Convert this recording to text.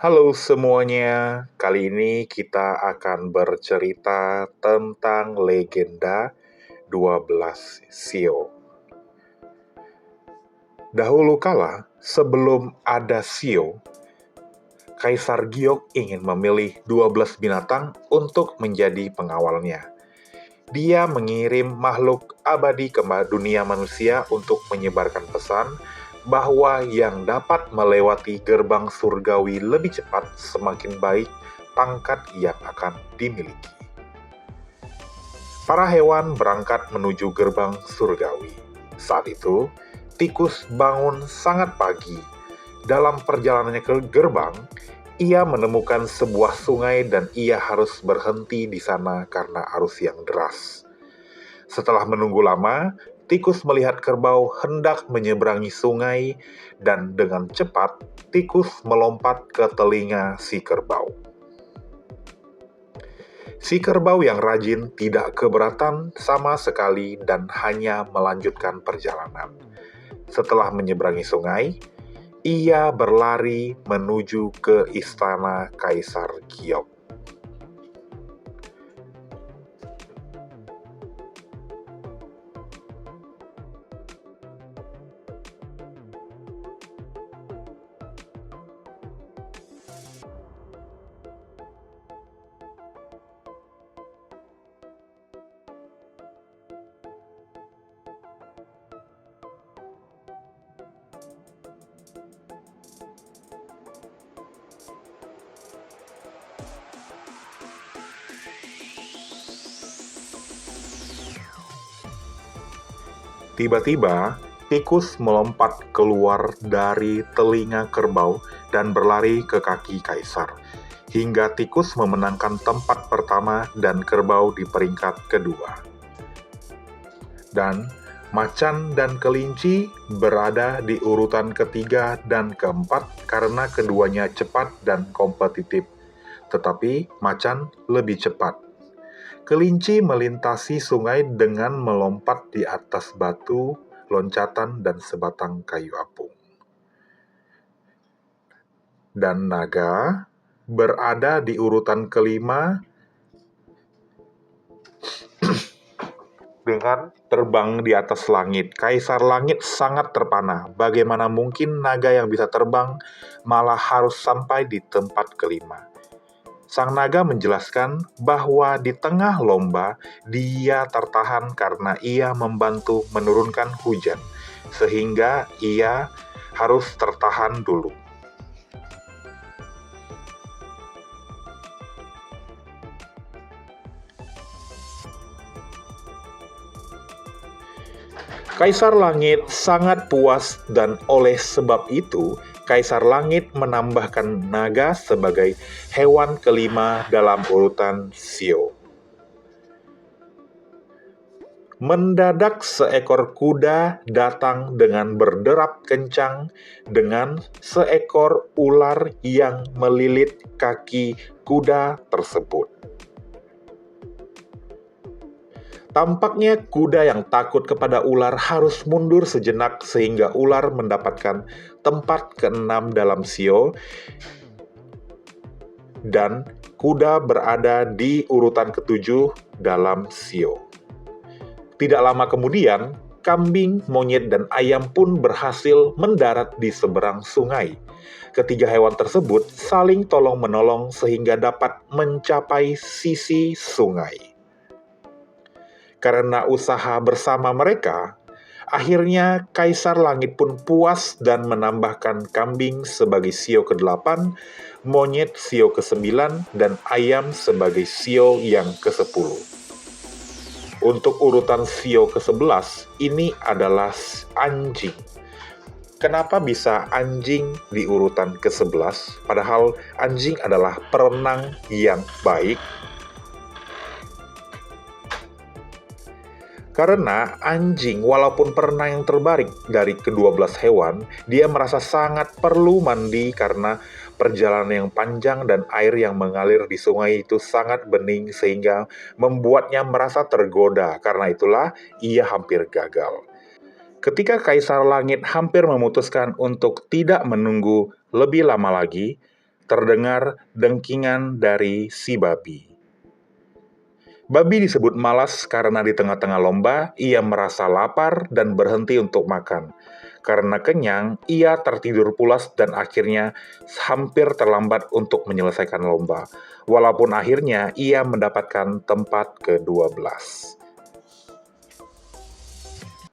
Halo semuanya, kali ini kita akan bercerita tentang legenda 12 Sio. Dahulu kala, sebelum ada Sio, Kaisar Giok ingin memilih 12 binatang untuk menjadi pengawalnya. Dia mengirim makhluk abadi ke dunia manusia untuk menyebarkan pesan bahwa yang dapat melewati gerbang surgawi lebih cepat semakin baik pangkat yang akan dimiliki. Para hewan berangkat menuju gerbang surgawi. Saat itu, tikus bangun sangat pagi. Dalam perjalanannya ke gerbang, ia menemukan sebuah sungai dan ia harus berhenti di sana karena arus yang deras. Setelah menunggu lama, tikus melihat kerbau hendak menyeberangi sungai dan dengan cepat tikus melompat ke telinga si kerbau. Si kerbau yang rajin tidak keberatan sama sekali dan hanya melanjutkan perjalanan. Setelah menyeberangi sungai, ia berlari menuju ke istana Kaisar Giok. Tiba-tiba, tikus melompat keluar dari telinga kerbau dan berlari ke kaki kaisar, hingga tikus memenangkan tempat pertama dan kerbau di peringkat kedua. Dan macan dan kelinci berada di urutan ketiga dan keempat karena keduanya cepat dan kompetitif, tetapi macan lebih cepat. Kelinci melintasi sungai dengan melompat di atas batu, loncatan, dan sebatang kayu apung. Dan naga berada di urutan kelima dengan terbang di atas langit. Kaisar Langit sangat terpana. Bagaimana mungkin naga yang bisa terbang malah harus sampai di tempat kelima? Sang naga menjelaskan bahwa di tengah lomba, dia tertahan karena ia membantu menurunkan hujan, sehingga ia harus tertahan dulu. Kaisar Langit sangat puas dan oleh sebab itu, Kaisar Langit menambahkan naga sebagai hewan kelima dalam urutan Sio. Mendadak seekor kuda datang dengan berderap kencang dengan seekor ular yang melilit kaki kuda tersebut. Tampaknya kuda yang takut kepada ular harus mundur sejenak sehingga ular mendapatkan tempat ke-6 dalam Sio dan kuda berada di urutan ke-7 dalam Sio. Tidak lama kemudian, kambing, monyet, dan ayam pun berhasil mendarat di seberang sungai. Ketiga hewan tersebut saling tolong-menolong sehingga dapat mencapai sisi sungai. Karena usaha bersama mereka, akhirnya Kaisar Langit pun puas dan menambahkan kambing sebagai Sio ke-8, monyet Sio ke-9, dan ayam sebagai Sio yang ke-10. Untuk urutan Sio ke-11, ini adalah anjing. Kenapa bisa anjing di urutan ke-11? Padahal anjing adalah perenang yang baik. Karena anjing walaupun perenang yang terbaik dari ke-12 hewan, dia merasa sangat perlu mandi karena perjalanan yang panjang dan air yang mengalir di sungai itu sangat bening sehingga membuatnya merasa tergoda. Karena itulah ia hampir gagal. Ketika Kaisar Langit hampir memutuskan untuk tidak menunggu lebih lama lagi, terdengar dengkingan dari si babi. Babi disebut malas karena di tengah-tengah lomba, ia merasa lapar dan berhenti untuk makan. Karena kenyang, ia tertidur pulas dan akhirnya hampir terlambat untuk menyelesaikan lomba. Walaupun akhirnya ia mendapatkan tempat ke-12.